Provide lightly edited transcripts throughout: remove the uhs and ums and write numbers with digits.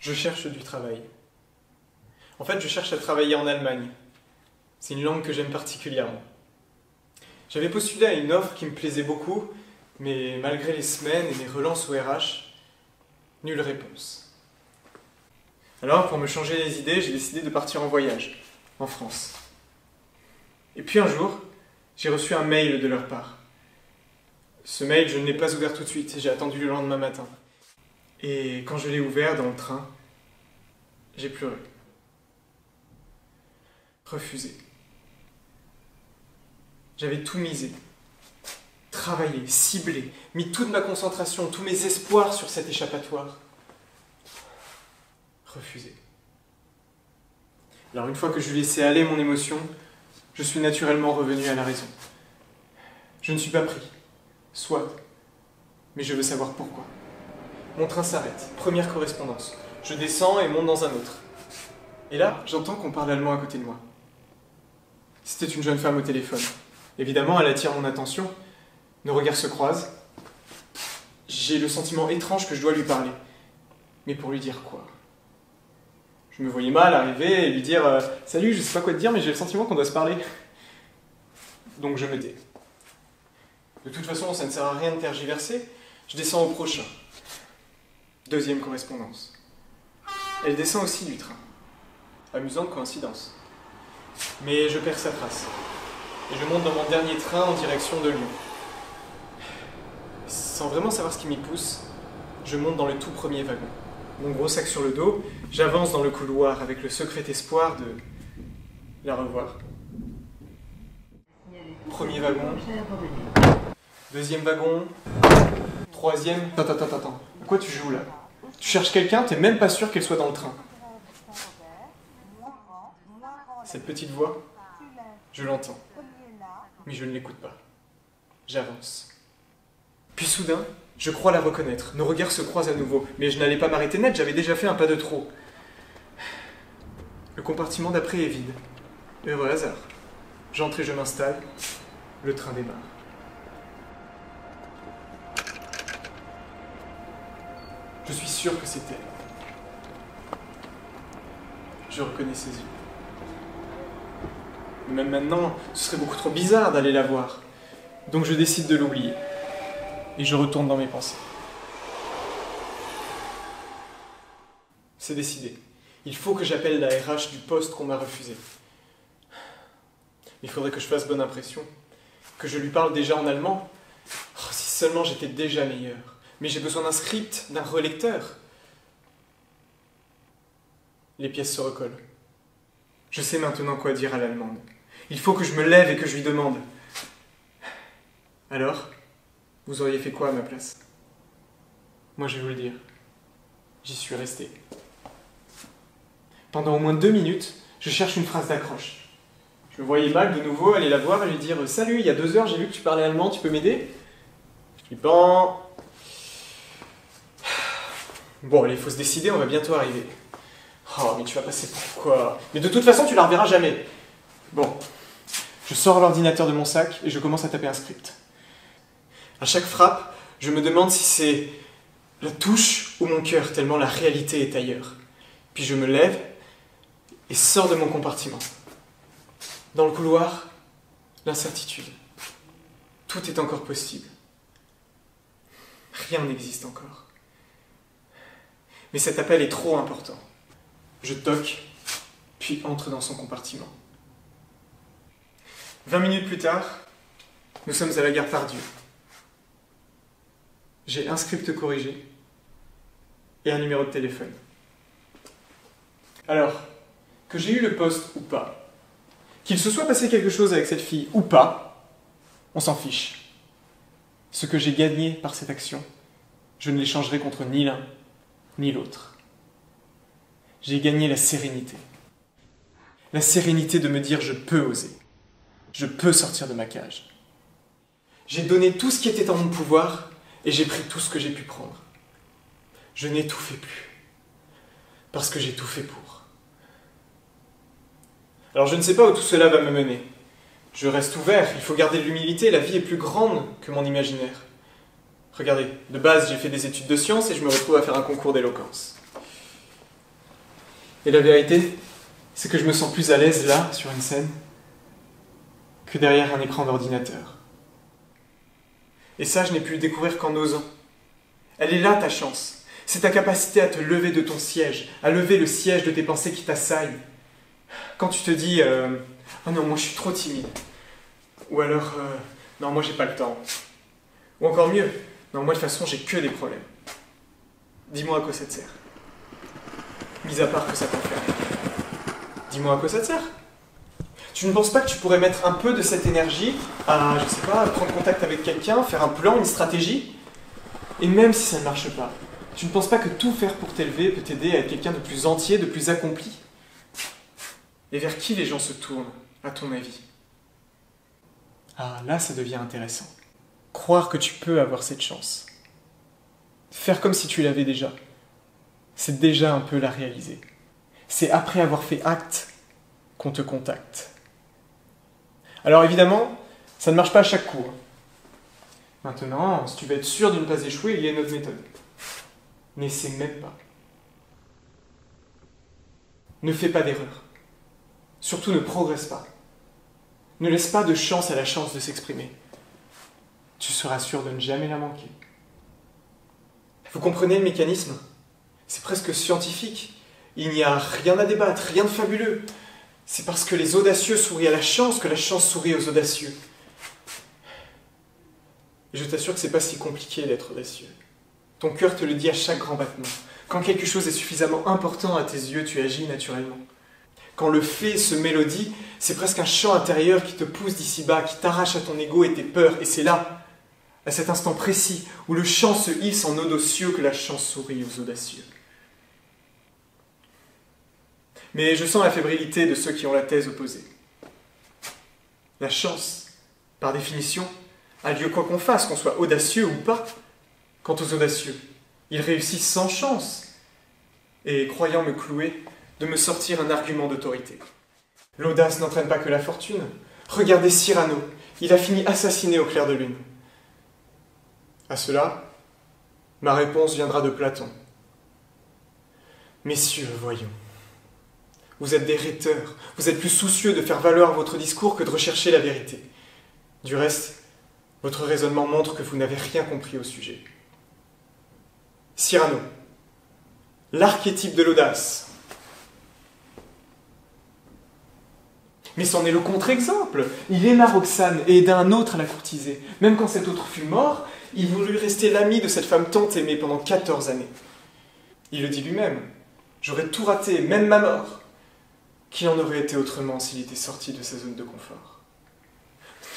Je cherche du travail. En fait, je cherche à travailler en Allemagne. C'est une langue que j'aime particulièrement. J'avais postulé à une offre qui me plaisait beaucoup, mais malgré les semaines et mes relances au RH, nulle réponse. Alors, pour me changer les idées, j'ai décidé de partir en voyage, en France. Et puis un jour, j'ai reçu un mail de leur part. Ce mail, je ne l'ai pas ouvert tout de suite, j'ai attendu le lendemain matin. Et quand je l'ai ouvert dans le train, j'ai pleuré. Refusé. J'avais tout misé. Travaillé, ciblé, mis toute ma concentration, tous mes espoirs sur cet échappatoire. Refusé. Alors une fois que je laissé aller mon émotion, je suis naturellement revenu à la raison. Je ne suis pas pris. Soit. Mais je veux savoir pourquoi. Mon train s'arrête. Première correspondance. Je descends et monte dans un autre. Et là, j'entends qu'on parle allemand à côté de moi. C'était une jeune femme au téléphone. Évidemment, elle attire mon attention. Nos regards se croisent. J'ai le sentiment étrange que je dois lui parler. Mais pour lui dire quoi? Je me voyais mal arriver et lui dire « Salut, je sais pas quoi te dire, mais j'ai le sentiment qu'on doit se parler. » Donc je me tais. De toute façon, ça ne sert à rien de tergiverser. Je descends au prochain. Deuxième correspondance. Elle descend aussi du train. Amusante coïncidence. Mais je perds sa trace. Et je monte dans mon dernier train en direction de Lyon. Sans vraiment savoir ce qui m'y pousse, je monte dans le tout premier wagon. Mon gros sac sur le dos, j'avance dans le couloir avec le secret espoir de la revoir. Premier wagon. Deuxième wagon. Troisième. Attends. Pourquoi tu joues là? Tu cherches quelqu'un, t'es même pas sûr qu'elle soit dans le train. Cette petite voix, je l'entends. Mais je ne l'écoute pas. J'avance. Puis soudain, je crois la reconnaître. Nos regards se croisent à nouveau. Mais je n'allais pas m'arrêter net, j'avais déjà fait un pas de trop. Le compartiment d'après est vide. Heureux hasard. J'entre et je m'installe. Le train démarre. Je suis sûr que c'est elle. Je reconnais ses yeux. Mais même maintenant, ce serait beaucoup trop bizarre d'aller la voir. Donc je décide de l'oublier. Et je retourne dans mes pensées. C'est décidé. Il faut que j'appelle la RH du poste qu'on m'a refusé. Il faudrait que je fasse bonne impression. Que je lui parle déjà en allemand. Oh, si seulement j'étais déjà meilleur. Mais j'ai besoin d'un script, d'un relecteur. Les pièces se recollent. Je sais maintenant quoi dire à l'allemande. Il faut que je me lève et que je lui demande. Alors, vous auriez fait quoi à ma place? Moi, je vais vous le dire. J'y suis resté. Pendant au moins 2 minutes, je cherche une phrase d'accroche. Je me voyais mal de nouveau aller la voir et lui dire « Salut, il y a 2 heures, j'ai vu que tu parlais allemand, tu peux m'aider ?» Flippant. Bon, allez, il faut se décider, on va bientôt arriver. Oh, mais tu vas passer pour quoi? Mais de toute façon, tu la reverras jamais. Bon, je sors l'ordinateur de mon sac et je commence à taper un script. À chaque frappe, je me demande si c'est la touche ou mon cœur, tellement la réalité est ailleurs. Puis je me lève et sors de mon compartiment. Dans le couloir, l'incertitude. Tout est encore possible. Rien n'existe encore. Mais cet appel est trop important. Je toque, puis entre dans son compartiment. 20 minutes plus tard, nous sommes à la gare Pardieu. J'ai un script corrigé et un numéro de téléphone. Alors, que j'ai eu le poste ou pas, qu'il se soit passé quelque chose avec cette fille ou pas, on s'en fiche. Ce que j'ai gagné par cette action, je ne l'échangerai contre ni l'un ni l'autre. J'ai gagné la sérénité. La sérénité de me dire je peux oser. Je peux sortir de ma cage. J'ai donné tout ce qui était en mon pouvoir et j'ai pris tout ce que j'ai pu prendre. Je n'étouffais plus. Parce que j'ai tout fait pour. Alors je ne sais pas où tout cela va me mener. Je reste ouvert, il faut garder de l'humilité, la vie est plus grande que mon imaginaire. Regardez, de base j'ai fait des études de sciences et je me retrouve à faire un concours d'éloquence. Et la vérité, c'est que je me sens plus à l'aise là, sur une scène, que derrière un écran d'ordinateur. Et ça, je n'ai pu le découvrir qu'en osant. Elle est là, ta chance. C'est ta capacité à te lever de ton siège, à lever le siège de tes pensées qui t'assaillent. Quand tu te dis « Oh non, moi je suis trop timide », ou alors « Non, moi j'ai pas le temps », ou encore mieux « Non, moi de toute façon j'ai que des problèmes ». Dis-moi à quoi ça te sert. Mis à part que ça t'enferme. Dis-moi à quoi ça te sert. Tu ne penses pas que tu pourrais mettre un peu de cette énergie à, je sais pas, prendre contact avec quelqu'un, faire un plan, une stratégie? Et même si ça ne marche pas, tu ne penses pas que tout faire pour t'élever peut t'aider à être quelqu'un de plus entier, de plus accompli? Et vers qui les gens se tournent, à ton avis? Ah, là, ça devient intéressant. Croire que tu peux avoir cette chance. Faire comme si tu l'avais déjà. C'est déjà un peu la réaliser. C'est après avoir fait acte qu'on te contacte. Alors évidemment, ça ne marche pas à chaque coup. Maintenant, si tu veux être sûr de ne pas échouer, il y a une autre méthode. N'essaie même pas. Ne fais pas d'erreur. Surtout ne progresse pas. Ne laisse pas de chance à la chance de s'exprimer. Tu seras sûr de ne jamais la manquer. Vous comprenez le mécanisme? C'est presque scientifique. Il n'y a rien à débattre, rien de fabuleux. C'est parce que les audacieux sourient à la chance que la chance sourit aux audacieux. Et je t'assure que c'est pas si compliqué d'être audacieux. Ton cœur te le dit à chaque grand battement. Quand quelque chose est suffisamment important à tes yeux, tu agis naturellement. Quand le fait se mélodie, c'est presque un chant intérieur qui te pousse d'ici-bas, qui t'arrache à ton ego et tes peurs. Et c'est là, à cet instant précis, où le chant se hisse en audacieux que la chance sourit aux audacieux. Mais je sens la fébrilité de ceux qui ont la thèse opposée. La chance, par définition, a lieu quoi qu'on fasse, qu'on soit audacieux ou pas. Quant aux audacieux, ils réussissent sans chance. Et croyant me clouer, de me sortir un argument d'autorité. L'audace n'entraîne pas que la fortune. Regardez Cyrano, il a fini assassiné au clair de lune. À cela, ma réponse viendra de Platon. Messieurs, voyons. Vous êtes des rhéteurs, vous êtes plus soucieux de faire valoir votre discours que de rechercher la vérité. Du reste, votre raisonnement montre que vous n'avez rien compris au sujet. Cyrano, l'archétype de l'audace. Mais c'en est le contre-exemple. Il aima Roxane et aida un autre à la courtiser. Même quand cet autre fut mort, il voulut rester l'ami de cette femme tant aimée pendant 14 années. Il le dit lui-même. J'aurais tout raté, même ma mort. Qui en aurait été autrement s'il était sorti de sa zone de confort?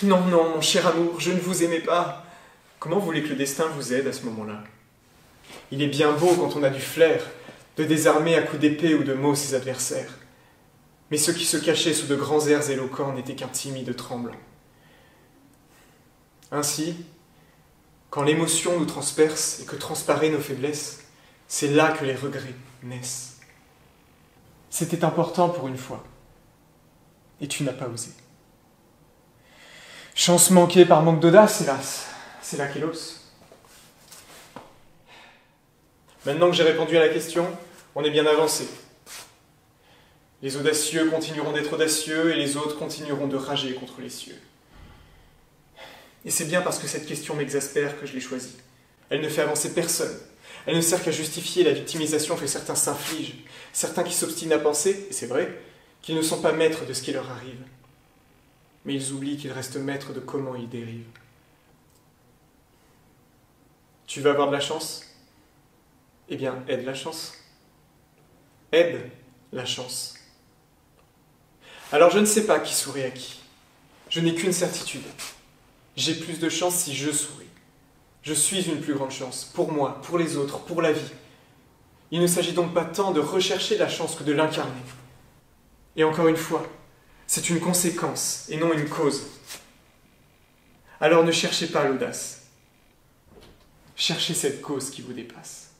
Non, non, mon cher amour, je ne vous aimais pas. Comment voulez que le destin vous aide à ce moment-là? Il est bien beau quand on a du flair, de désarmer à coups d'épée ou de mots ses adversaires. Mais ceux qui se cachaient sous de grands airs éloquents n'étaient qu'un timide tremblant. Ainsi, quand l'émotion nous transperce et que transparaissent nos faiblesses, c'est là que les regrets naissent. C'était important pour une fois, et tu n'as pas osé. Chance manquée par manque d'audace, hélas, c'est là qu'est l'os. Maintenant que j'ai répondu à la question, on est bien avancé. Les audacieux continueront d'être audacieux et les autres continueront de rager contre les cieux. Et c'est bien parce que cette question m'exaspère que je l'ai choisie. Elle ne fait avancer personne. Elle ne sert qu'à justifier la victimisation que certains s'infligent, certains qui s'obstinent à penser, et c'est vrai, qu'ils ne sont pas maîtres de ce qui leur arrive. Mais ils oublient qu'ils restent maîtres de comment ils dérivent. Tu veux avoir de la chance? Eh bien, aide la chance. Aide la chance. Alors je ne sais pas qui sourit à qui. Je n'ai qu'une certitude. J'ai plus de chance si je souris. Je suis une plus grande chance, pour moi, pour les autres, pour la vie. Il ne s'agit donc pas tant de rechercher la chance que de l'incarner. Et encore une fois, c'est une conséquence et non une cause. Alors ne cherchez pas l'audace. Cherchez cette cause qui vous dépasse.